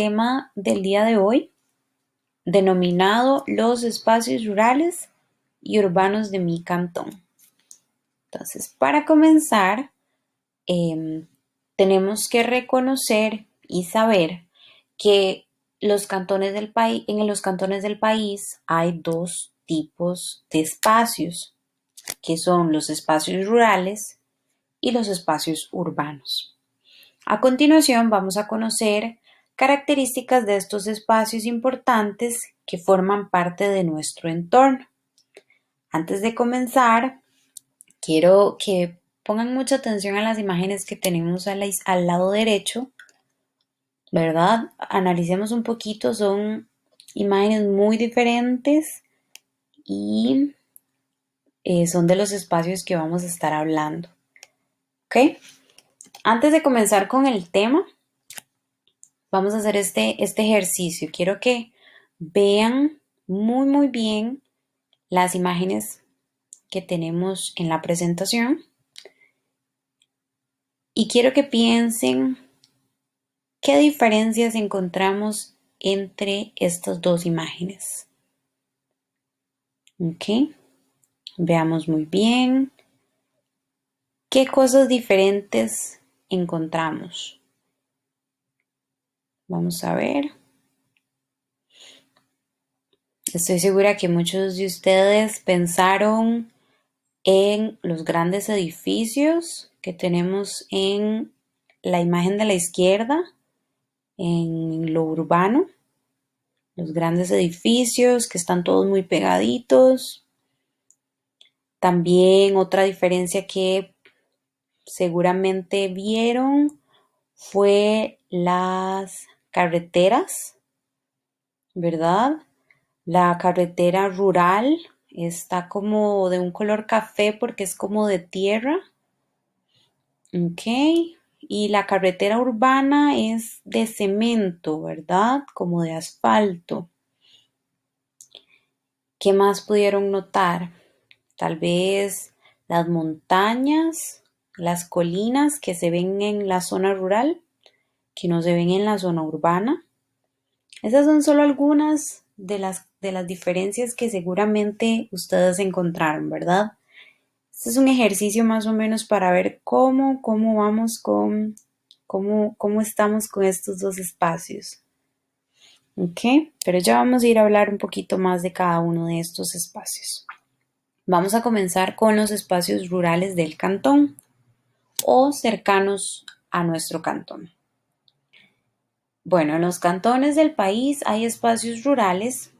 Tema del día de hoy, denominado los espacios rurales y urbanos de mi cantón. Entonces, para comenzar, tenemos que reconocer y saber que en los cantones del país hay dos tipos de espacios, que son los espacios rurales y los espacios urbanos. A continuación vamos a conocer características de estos espacios importantes que forman parte de nuestro entorno. Antes de comenzar, quiero que pongan mucha atención a las imágenes que tenemos al lado derecho, ¿verdad? Analicemos un poquito, son imágenes muy diferentes y son de los espacios que vamos a estar hablando. ¿Ok? Antes de comenzar con el tema, vamos a hacer este ejercicio. Quiero que vean muy bien las imágenes que tenemos en la presentación y quiero que piensen qué diferencias encontramos entre estas dos imágenes. ¿Ok? Veamos muy bien qué cosas diferentes encontramos. Vamos a ver. Estoy segura que muchos de ustedes pensaron en los grandes edificios que tenemos en la imagen de la izquierda, en lo urbano, los grandes edificios que están todos muy pegaditos. También otra diferencia que seguramente vieron fue las carreteras, ¿verdad? La carretera rural está como de un color café porque es como de tierra. Ok. Y la carretera urbana es de cemento, ¿verdad? Como de asfalto. ¿Qué más pudieron notar? Tal vez las montañas, las colinas que se ven en la zona rural, que no se ven en la zona urbana. Esas son solo algunas de las diferencias que seguramente ustedes encontraron, ¿verdad? Este es un ejercicio más o menos para ver cómo vamos cómo estamos con estos dos espacios. ¿Ok? Pero ya vamos a ir a hablar un poquito más de cada uno de estos espacios. Vamos a comenzar con los espacios rurales del cantón o cercanos a nuestro cantón. Bueno, en los cantones del país hay espacios rurales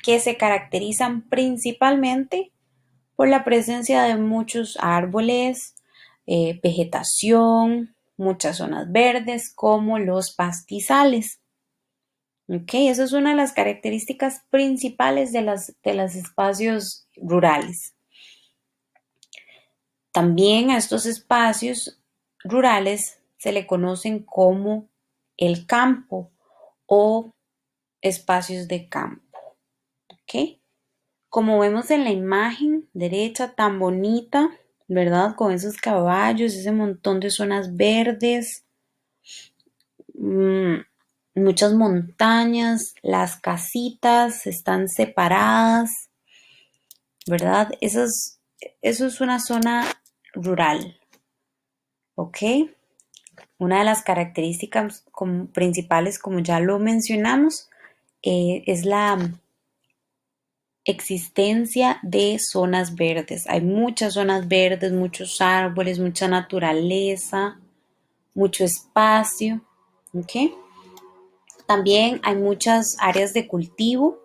que se caracterizan principalmente por la presencia de muchos árboles, vegetación, muchas zonas verdes como los pastizales. ¿Ok? Esa es una de las características principales de los espacios rurales. También a estos espacios rurales se le conocen como el campo o espacios de campo. ¿Ok? Como vemos en la imagen derecha tan bonita, ¿verdad? Con esos caballos, ese montón de zonas verdes, mm, muchas montañas, las casitas están separadas, ¿verdad? Eso es una zona rural, ¿ok? Una de las características principales, como ya lo mencionamos, es la existencia de zonas verdes. Hay muchas zonas verdes, muchos árboles, mucha naturaleza, mucho espacio, ¿ok? También hay muchas áreas de cultivo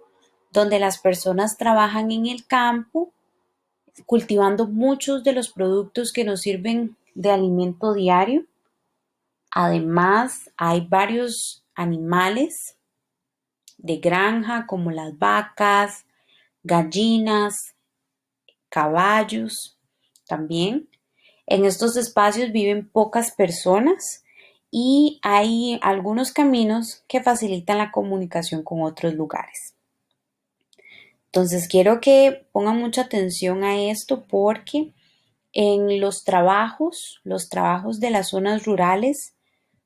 donde las personas trabajan en el campo cultivando muchos de los productos que nos sirven de alimento diario. Además, hay varios animales de granja como las vacas, gallinas, caballos también. En estos espacios viven pocas personas y hay algunos caminos que facilitan la comunicación con otros lugares. Entonces quiero que pongan mucha atención a esto porque en los trabajos de las zonas rurales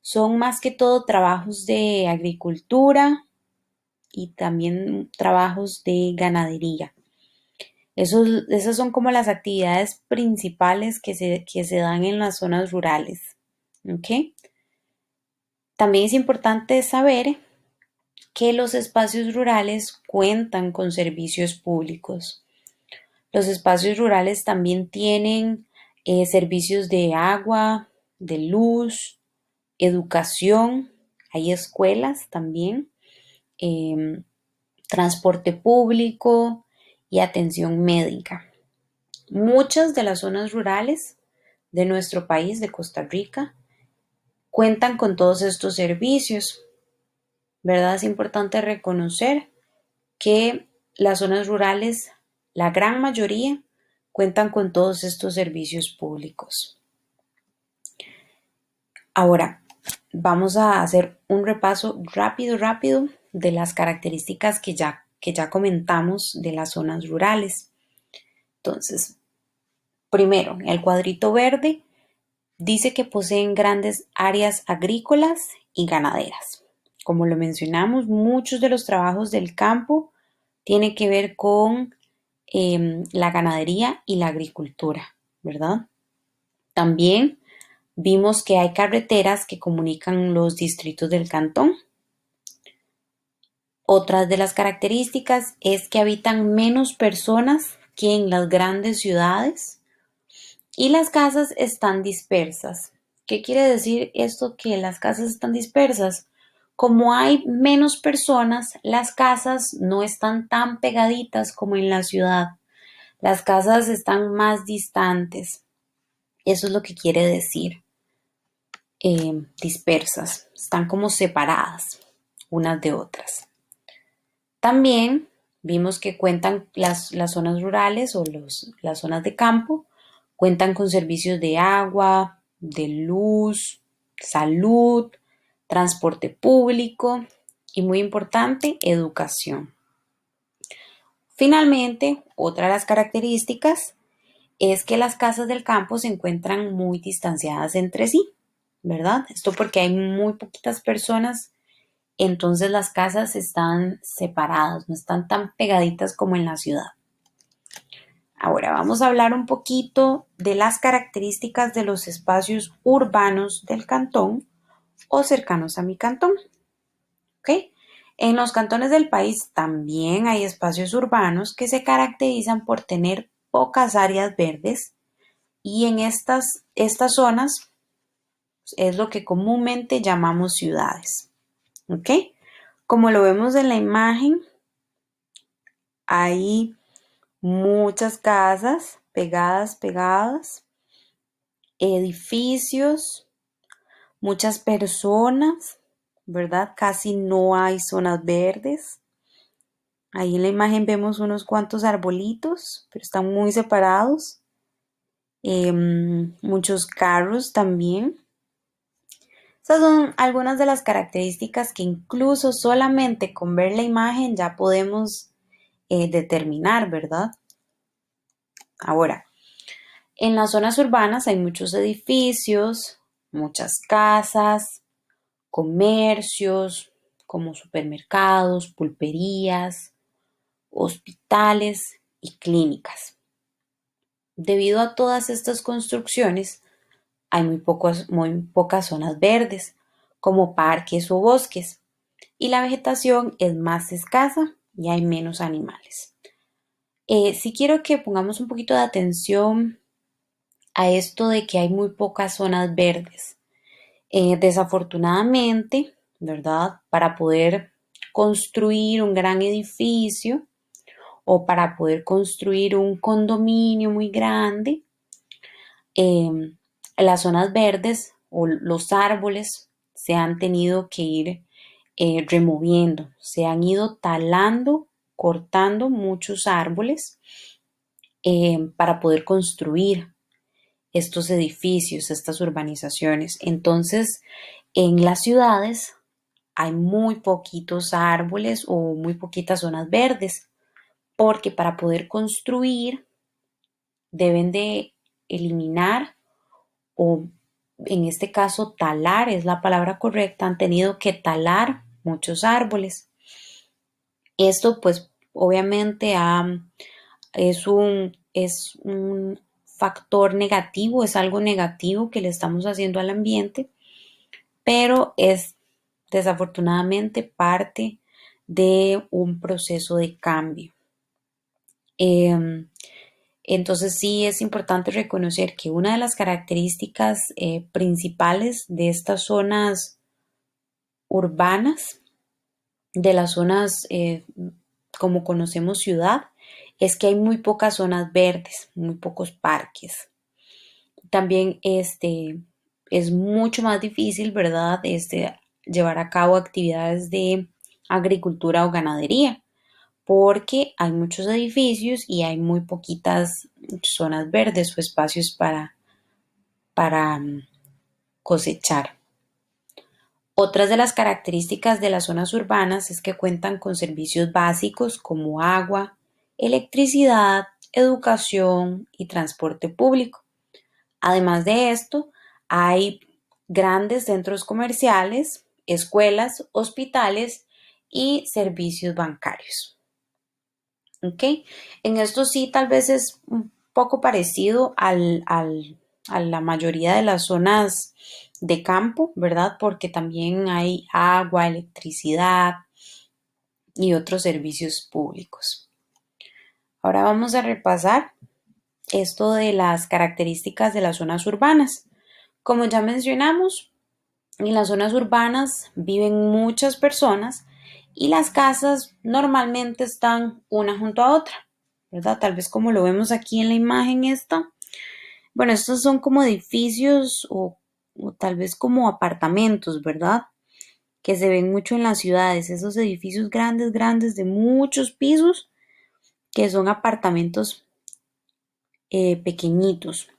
son más que todo trabajos de agricultura y también trabajos de ganadería. Esas son como las actividades principales que se dan en las zonas rurales. ¿Ok? También es importante saber que los espacios rurales cuentan con servicios públicos. Los espacios rurales también tienen servicios de agua, de luz, educación, hay escuelas también, em, transporte público y atención médica. Muchas de las zonas rurales de nuestro país, de Costa Rica, cuentan con todos estos servicios, ¿verdad? Es importante reconocer que las zonas rurales, la gran mayoría, cuentan con todos estos servicios públicos. Ahora, vamos a hacer un repaso rápido de las características que ya comentamos de las zonas rurales. Entonces, primero, el cuadrito verde dice que poseen grandes áreas agrícolas y ganaderas. Como lo mencionamos, muchos de los trabajos del campo tienen que ver con la ganadería y la agricultura, ¿verdad? También vimos que hay carreteras que comunican los distritos del cantón. Otra de las características es que habitan menos personas que en las grandes ciudades y las casas están dispersas. ¿Qué quiere decir esto que las casas están dispersas? Como hay menos personas, las casas no están tan pegaditas como en la ciudad. Las casas están más distantes. Eso es lo que quiere decir. Dispersas, están como separadas unas de otras. También vimos que cuentan las zonas rurales o las zonas de campo, cuentan con servicios de agua, de luz, salud, transporte público y muy importante, educación. Finalmente, otra de las características es que las casas del campo se encuentran muy distanciadas entre sí, ¿verdad? Esto porque hay muy poquitas personas, entonces las casas están separadas, no están tan pegaditas como en la ciudad. Ahora vamos a hablar un poquito de las características de los espacios urbanos del cantón o cercanos a mi cantón. ¿Ok? En los cantones del país también hay espacios urbanos que se caracterizan por tener pocas áreas verdes y en estas zonas es lo que comúnmente llamamos ciudades. ¿Ok? Como lo vemos en la imagen, hay muchas casas pegadas, edificios, muchas personas, ¿verdad? Casi no hay zonas verdes. Ahí en la imagen vemos unos cuantos arbolitos, pero están muy separados. Muchos carros también. Estas son algunas de las características que incluso solamente con ver la imagen ya podemos determinar, ¿verdad? Ahora, en las zonas urbanas hay muchos edificios, muchas casas, comercios como supermercados, pulperías, hospitales y clínicas. Debido a todas estas construcciones, hay muy pocas zonas verdes, como parques o bosques, y la vegetación es más escasa y hay menos animales. Sí quiero que pongamos un poquito de atención a esto de que hay muy pocas zonas verdes. Desafortunadamente, ¿verdad? Para poder construir un gran edificio o para poder construir un condominio muy grande, eh, las zonas verdes o los árboles se han tenido que ir removiendo, se han ido talando, cortando muchos árboles para poder construir estos edificios, estas urbanizaciones. Entonces, en las ciudades hay muy poquitos árboles o muy poquitas zonas verdes, porque para poder construir deben de eliminar o en este caso talar es la palabra correcta, han tenido que talar muchos árboles. Esto pues obviamente es un factor negativo, es algo negativo que le estamos haciendo al ambiente, pero es desafortunadamente parte de un proceso de cambio. Em, entonces sí es importante reconocer que una de las características principales de estas zonas urbanas, de las zonas como conocemos ciudad, es que hay muy pocas zonas verdes, muy pocos parques. También es mucho más difícil, ¿verdad? Llevar a cabo actividades de agricultura o ganadería, porque hay muchos edificios y hay muy poquitas zonas verdes o espacios para cosechar. Otras de las características de las zonas urbanas es que cuentan con servicios básicos como agua, electricidad, educación y transporte público. Además de esto, hay grandes centros comerciales, escuelas, hospitales y servicios bancarios. ¿Ok? En esto sí, tal vez es un poco parecido a la mayoría de las zonas de campo, ¿verdad? Porque también hay agua, electricidad y otros servicios públicos. Ahora vamos a repasar esto de las características de las zonas urbanas. Como ya mencionamos, en las zonas urbanas viven muchas personas y las casas normalmente están una junto a otra, ¿verdad? Tal vez como lo vemos aquí en la imagen esta. Bueno, estos son como edificios o tal vez como apartamentos, ¿verdad? Que se ven mucho en las ciudades, esos edificios grandes, grandes de muchos pisos, que son apartamentos pequeñitos,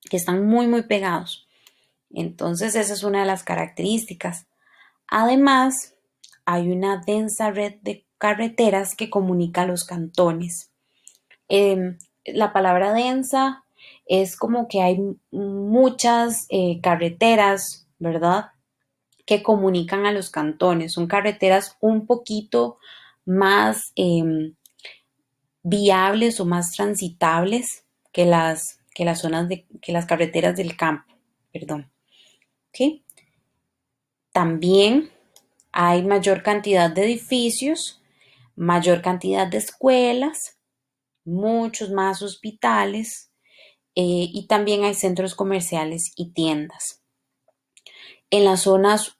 que están muy, muy pegados. Entonces, esa es una de las características. Además, hay una densa red de carreteras que comunica los cantones. La palabra densa es como que hay muchas carreteras, ¿verdad? Que comunican a los cantones. Son carreteras un poquito más viables o más transitables que las zonas que las carreteras del campo, perdón. ¿Ok? También hay mayor cantidad de edificios, mayor cantidad de escuelas, muchos más hospitales y también hay centros comerciales y tiendas. En las zonas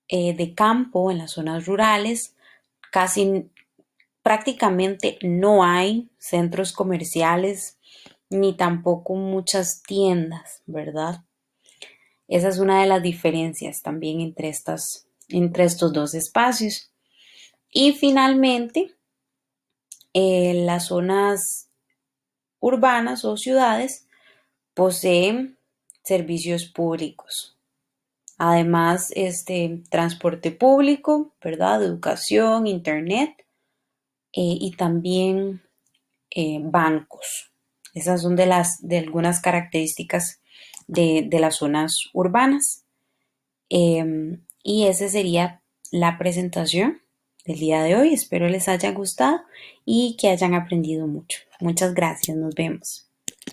de campo, en las zonas rurales, casi prácticamente no hay centros comerciales ni tampoco muchas tiendas, ¿verdad? Esa es una de las diferencias también entre estos dos espacios. Y finalmente, las zonas urbanas o ciudades poseen servicios públicos. Además, transporte público, ¿verdad? Educación, internet y también bancos. Esas son de algunas características de las zonas urbanas. Y esa sería la presentación del día de hoy. Espero les haya gustado y que hayan aprendido mucho. Muchas gracias. Nos vemos.